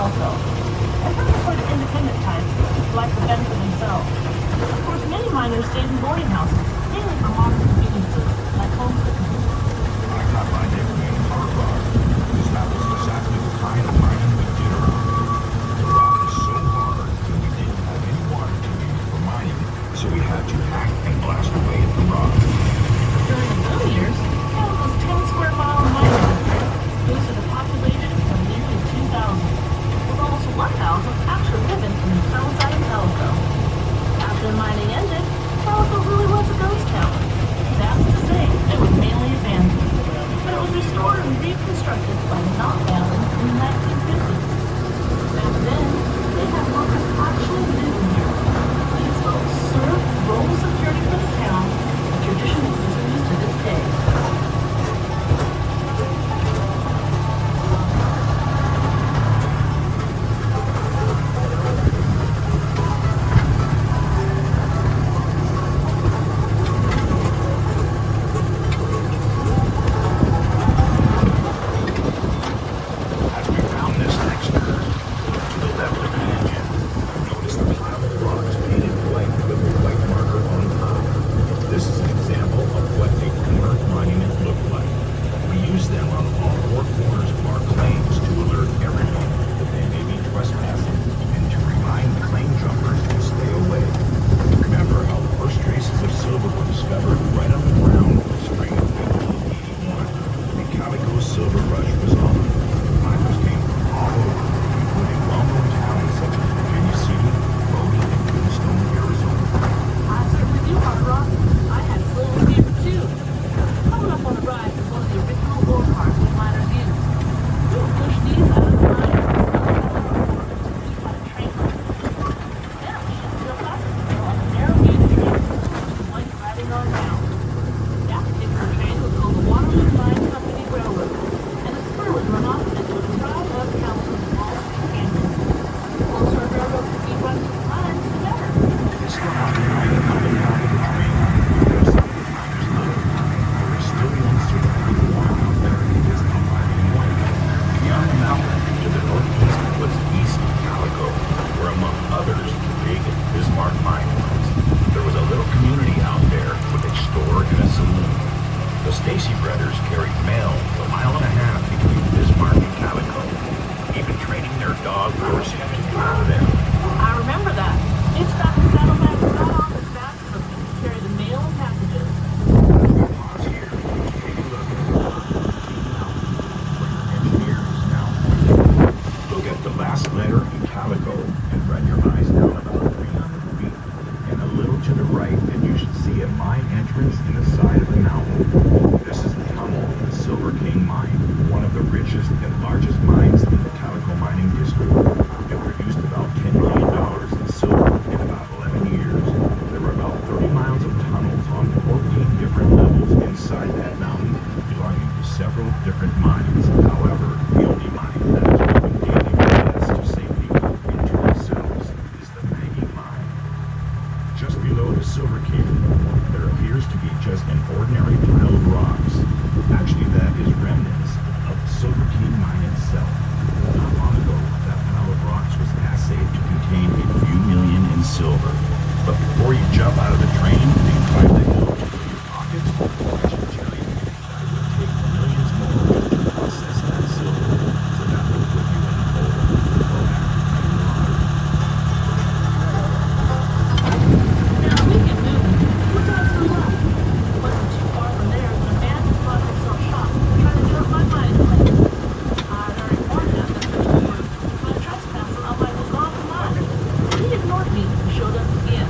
Calico. And some are the independent types, who like the fend for themselves. Of course, many miners stayed in boarding houses, mainly for modern conveniences, like home cooking. I got my nickname Hard Rock, because that was exactly the kind of mining we did around here. The rock is so hard that we didn't have any water to use for mining, so we had to hack and blast away at the rock. During the boom years, Calico's 10 square mile mining district boasted a population of nearly 2,000, with almost 1,000 actually living in the townside of Calico. After the mining ended, Calico really was a ghost town. That's to say, it was mainly abandoned, but it was restored and reconstructed by the Knott family in the 1950s. Back then, they had workers actually living here. These folks served role of security for the town, a tradition that continues to this day. As we found this next curve, to the left of the engine, I noticed a pile of rocks painted white with a white marker on top. This is an example of what a corner monument looked like. We use them on all four corners of our claims to alert everyone that they may be trespassing and to remind claim jumpers to stay away. Remember how the first traces of silver were discovered right on the ground in the spring of 1881. The Calico Silver Rush was on. Miners came from all over, including well-known towns such as Virginia City, Rhodey, and Tombstone, Arizona. I certainly do, Hard Rock. I had silver fever too. Coming up on the ride is one of the original ore carts we miners used. We would push these out of the mine and sell them on a train line. Then we should feel faster on a narrow gauge train, like riding on down. That particular train was called the Waterloo Mine Company Railroad, and its spur would run off into a drive up Calico's Wall Street Canyon. The closer a railroad could be run to the mine, the better. It's the haunted night coming out of the train where some of the miners live. There is still one surviving walk out there in distant black and white. Beyond the mountain, to the northeast was East Calico, where among others the big Bismarck mine was. There was a little community out there with a store and a saloon. The Stacy brothers carried mail a mile and a half between Bismarck and Calico, even training their dog Percy to drive them. I remember that. It's got the saddlebag right on its back so it can carry the mail and packages. We pause here and take a look at the mountain where the engineers now point. Look at the last letter in Calico and run your eyes down about 300 feet and a little to the right and you should see a mine entrance in the side of the mountain. This is the tunnel of the Silver King Mine, one of the richest and largest mines in the Calico mining district. It produced about $10 million in silver in about 11 years. There were about 30 miles of tunnels on 14 different levels inside that mountain, belonging to several different mines. However, the only mine that is moving daily paths to safety into themselves is the Maggie Mine. Just below the Silver King, there appears to be just an ordinary pile of rocks. Actually, that is remnants of the Silver King Mine itself. Not long ago, that pile of rocks was assayed to contain a few million in silver. But before you jump out of the train and climb the hill to fill your pockets, I should tell you that it would take millions more to process that silver. So that will put you in a hole. Go back and water. Now we can move. We're going to the left. It wasn't too far from there when a man who thought himself shot tried to jump my mining claim. I'd already warned him that the were trying to trespass on my Wisconsin mine. He ignored me and showed up again.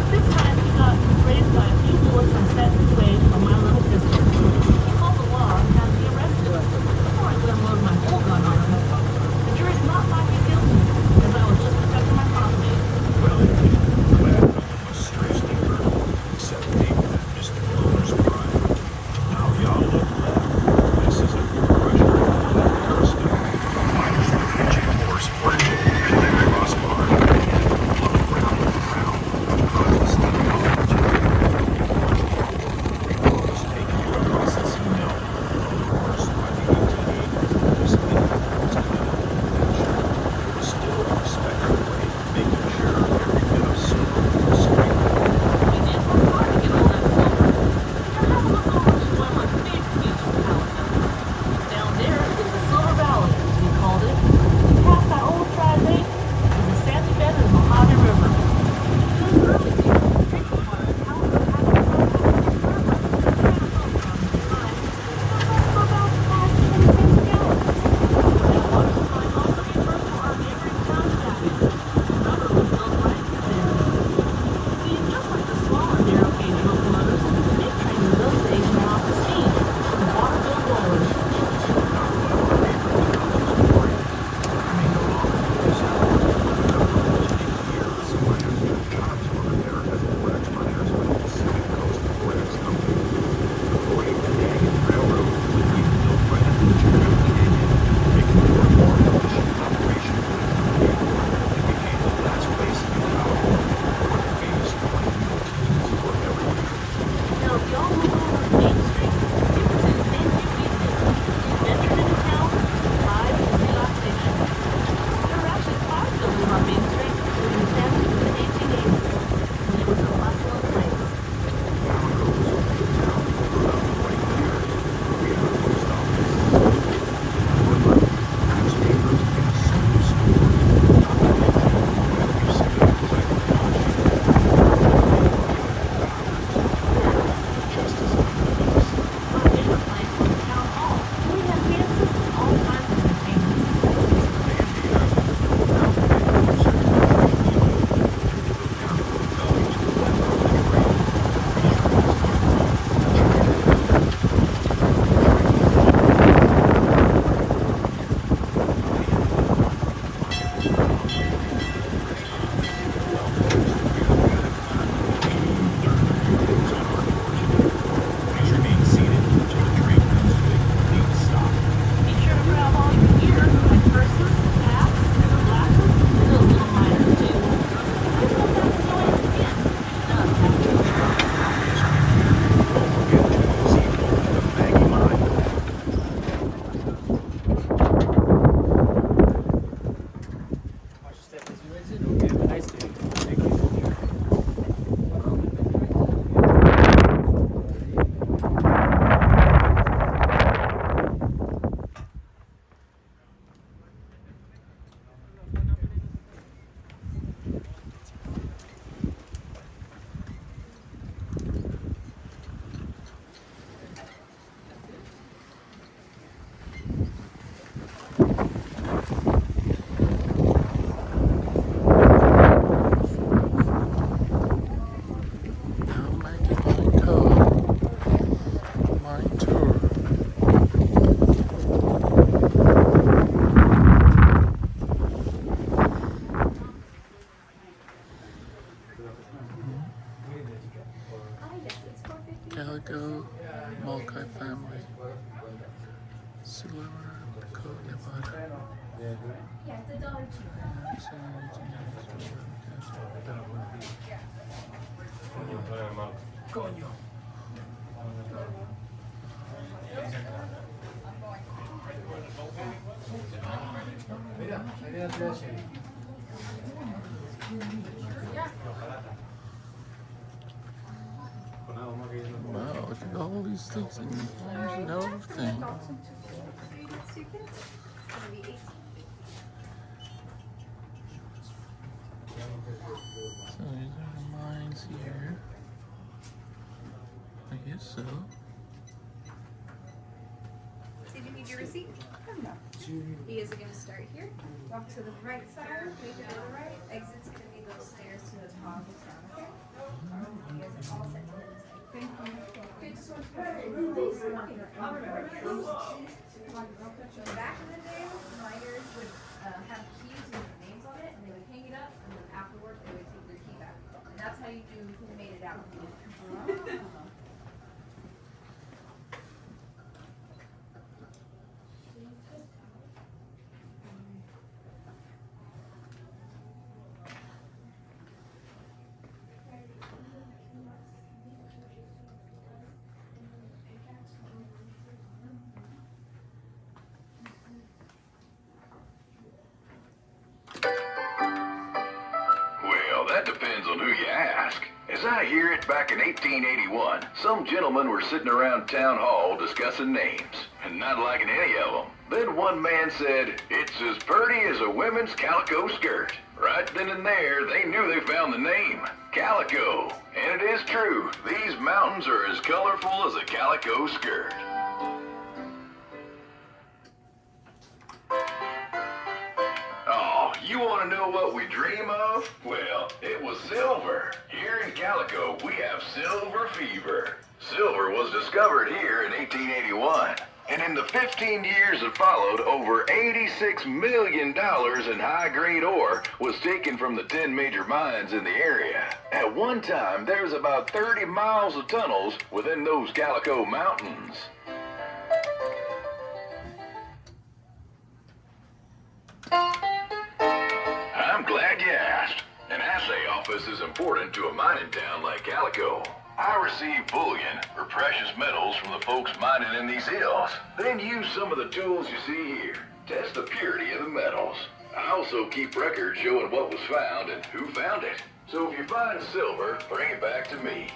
This time he got Calico multifamily. Silver, Dakota, Nevada. Yeah, it's $1 Coño. Wow, look at all these things and everything. So these are the mines here. I guess so. Did you need your receipt? No. You guys are gonna start here. Walk to the right side, make it to the right. Exit's gonna be those stairs to the top of town, okay? You guys are all set to the inside. Thank you. Okay, just want to I'll remember. Back in the day, miners would have keys with their names on it, and they would hang it up, and then afterward, they would take their key back. And that's how you knew who made it out. Well, that depends on who you ask. As I hear it, back in 1881, some gentlemen were sitting around town hall discussing names, and not liking any of them. Then one man said, "It's as purty as a women's calico skirt." Right then and there, they knew they found the name, Calico. And it is true, these mountains are as colorful as a calico skirt. Oh, you want to know what we dream of? Well, it was silver. Here in Calico, we have silver fever. Silver was discovered here in 1881. And in the 15 years that followed, over $86 million in high-grade ore was taken from the 10 major mines in the area. At one time, there was about 30 miles of tunnels within those Calico Mountains. I'm glad you asked. An assay office is important to a mining town like Calico. I receive bullion, or precious metals, from the folks mining in these hills. Then use some of the tools you see here. Test the purity of the metals. I also keep records showing what was found and who found it. So if you find silver, bring it back to me.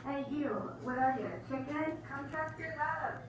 Hey you, what are you, chicken? Come check your love.